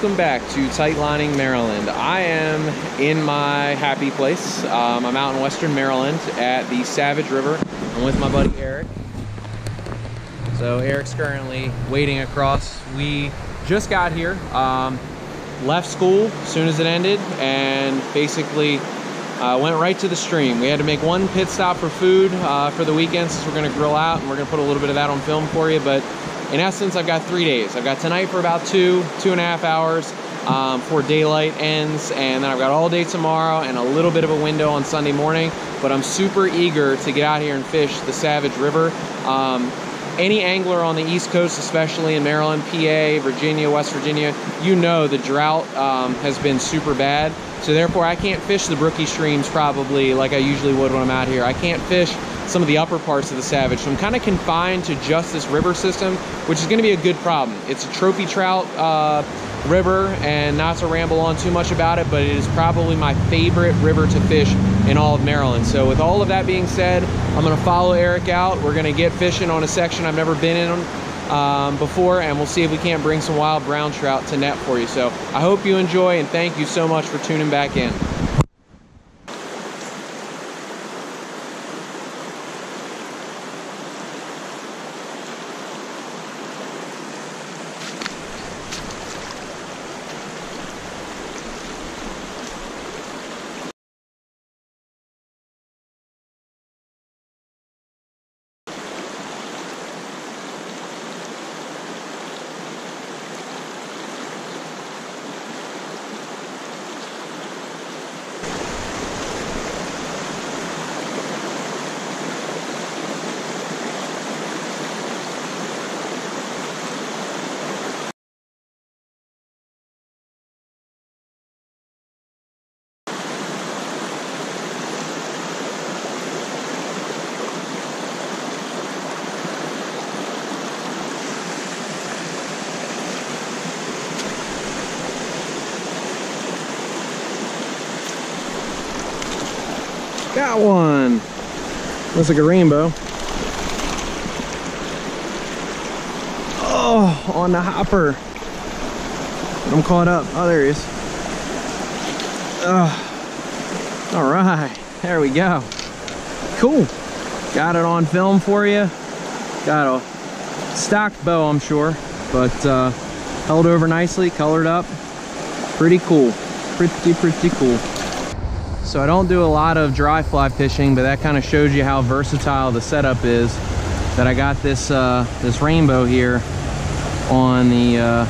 welcome back to Tightlining Maryland. I am in my happy place. I'm out in western Maryland at the Savage River. I'm with my buddy Eric. So Eric's currently wading across. We just got here, left school as soon as it ended, and basically went right to the stream. We had to make one pit stop for food for the weekend, since we're gonna grill out, and we're gonna put a little bit of that on film for you. But in essence, I've got 3 days. I've got tonight for about 2.5 hours before daylight ends, and then I've got all day tomorrow and a little bit of a window on Sunday morning. But I'm super eager to get out here and fish the Savage River. Any angler on the East Coast, especially in Maryland, PA, Virginia, West Virginia, you know the drought has been super bad. So therefore, I can't fish the brookie streams probably like I usually would when I'm out here. I can't fish some of the upper parts of the Savage. So I'm kind of confined to just this river system, which is going to be a good problem. It's a trophy trout river, and not to ramble on too much about it, but it is probably my favorite river to fish in all of Maryland. So with all of that being said, I'm going to follow Eric out. We're going to get fishing on a section I've never been in before, and we'll see if we can't bring some wild brown trout to net for you. So I hope you enjoy, and thank you so much for tuning back in. Got one. Looks like a rainbow. Oh, on the hopper. I'm caught up. Oh, there he is. Oh, all right. There we go. Cool. Got it on film for you. Got a stock bow, I'm sure, but held over nicely, colored up. Pretty cool. Pretty cool. So I don't do a lot of dry fly fishing, but that kind of shows you how versatile the setup is. That I got this this rainbow here on the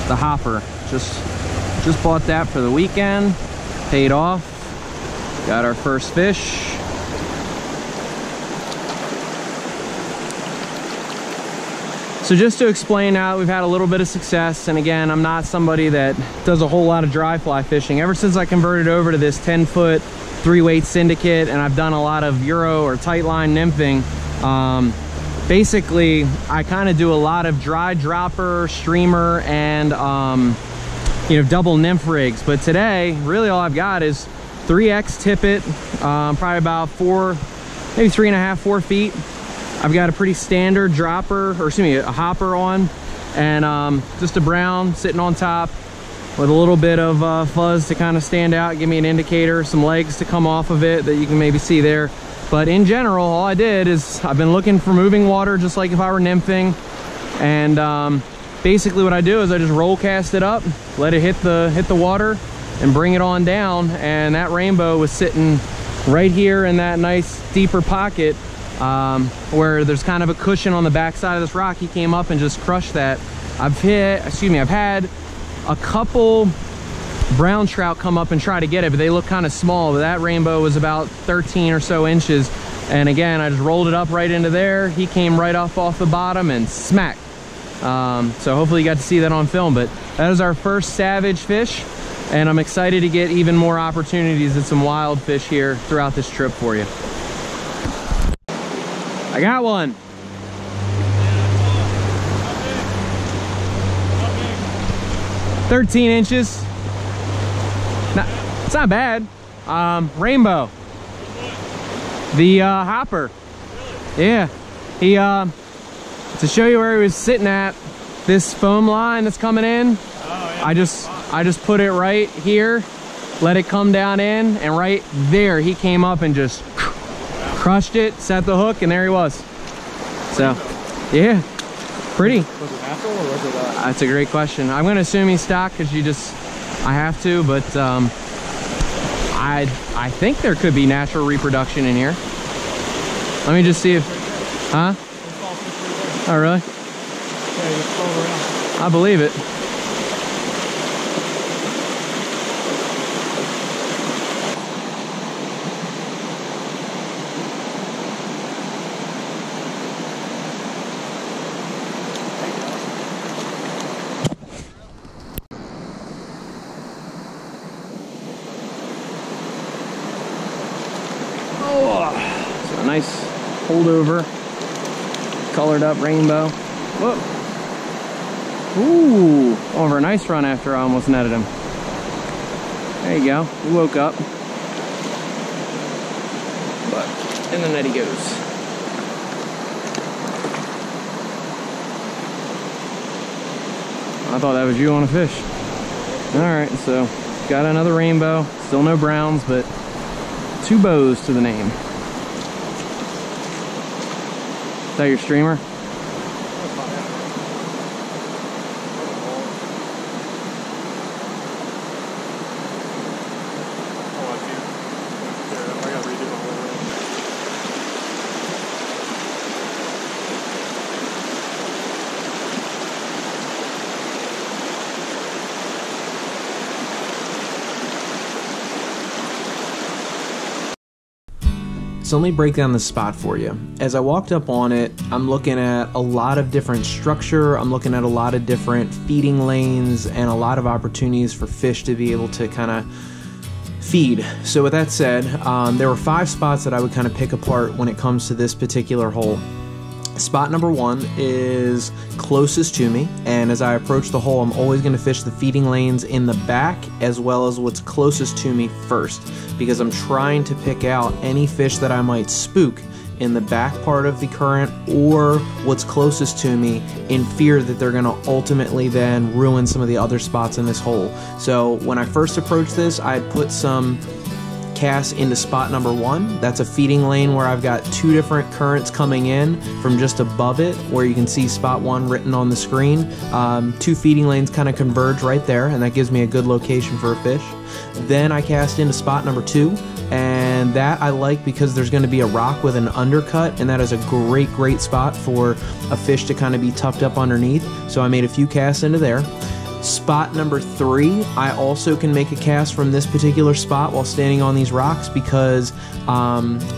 hopper. Just bought that for the weekend. Paid off. Got our first fish. So just to explain out, we've had a little bit of success, and again, I'm not somebody that does a whole lot of dry fly fishing. Ever since I converted over to this 10-foot 3-weight Syndicate, and I've done a lot of Euro or tight line nymphing, basically I kind of do a lot of dry dropper, streamer, and you know, double nymph rigs. But today, really all I've got is 3X tippet, probably about 4, maybe 3.5, 4 feet. I've got a pretty standard dropper, or excuse me, a hopper on, and just a brown sitting on top with a little bit of fuzz to kind of stand out, give me an indicator, some legs to come off of it that you can maybe see there. But in general, all I did is I've been looking for moving water, just like if I were nymphing, and basically what I do is I just roll cast it up, let it hit the water, and bring it on down. And that rainbow was sitting right here in that nice deeper pocket, where there's kind of a cushion on the back side of this rock. He came up and just crushed that. I've had a couple brown trout come up and try to get it, but they look kind of small. But that rainbow was about 13 or so inches, and again, I just rolled it up right into there. He came right off the bottom and smack. So hopefully you got to see that on film. But that is our first Savage fish, and I'm excited to get even more opportunities at some wild fish here throughout this trip for you. I got one. 13 inches. It's not bad. Rainbow. The hopper. Yeah. To show you where he was sitting at, this foam line that's coming in, I just put it right here, let it come down in, and right there he came up and just crushed it, set the hook, and there he was. So, yeah, pretty. Was it natural or was it? That's a great question. I'm gonna assume he's stock because I have to, but I think there could be natural reproduction in here. Let me just see if, huh? Oh, really? Yeah, just float around. I believe it. Oh, so a nice holdover, colored up rainbow. Whoa. Ooh, over a nice run after I almost netted him. There you go, he woke up. But in the net he goes. I thought that was you on a fish. Alright, so got another rainbow. Still no browns, but 2 bows to the name. Is that your streamer? So let me break down the spot for you. As I walked up on it, I'm looking at a lot of different structure, I'm looking at a lot of different feeding lanes, and a lot of opportunities for fish to be able to kind of feed. So with that said, there were 5 spots that I would kind of pick apart when it comes to this particular hole. Spot number 1 is closest to me, and as I approach the hole, I'm always going to fish the feeding lanes in the back as well as what's closest to me first, because I'm trying to pick out any fish that I might spook in the back part of the current or what's closest to me, in fear that they're going to ultimately then ruin some of the other spots in this hole. So when I first approached this, I put some cast into spot number 1. That's a feeding lane where I've got 2 different currents coming in from just above it, where you can see spot 1 written on the screen. 2 feeding lanes kind of converge right there, and that gives me a good location for a fish. Then I cast into spot number 2, and that I like because there's going to be a rock with an undercut, and that is a great spot for a fish to kind of be tucked up underneath. So I made a few casts into there. Spot number 3, I also can make a cast from this particular spot while standing on these rocks, because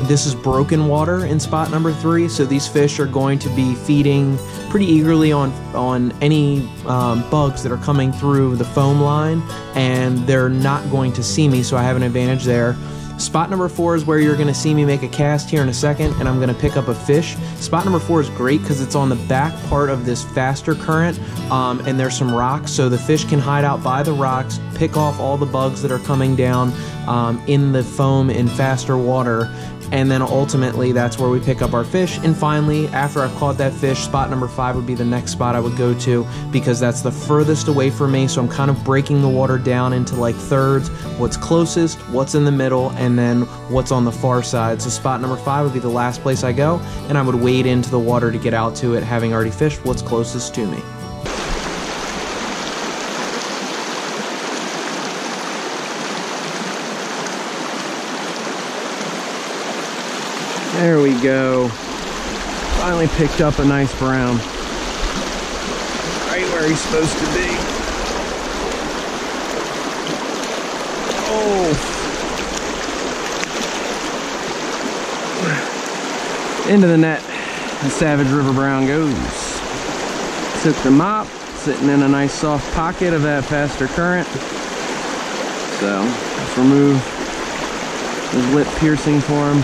this is broken water in spot number 3, so these fish are going to be feeding pretty eagerly on any bugs that are coming through the foam line, and they're not going to see me, so I have an advantage there. Spot number 4 is where you're going to see me make a cast here in a second, and I'm going to pick up a fish. Spot number 4 is great because it's on the back part of this faster current, and there's some rocks, so the fish can hide out by the rocks, pick off all the bugs that are coming down in the foam in faster water, and then ultimately that's where we pick up our fish. And finally, after I've caught that fish, spot number 5 would be the next spot I would go to, because that's the furthest away from me, so I'm kind of breaking the water down into like thirds, what's closest, what's in the middle, and then what's on the far side. So spot number 5 would be the last place I go, and I would wade into the water to get out to it, having already fished what's closest to me. There we go. Finally picked up a nice brown. Right where he's supposed to be. Oh. Into the net, the Savage River Brown goes. Took the mop, sitting in a nice soft pocket of that faster current. So, let's remove the lip piercing for him.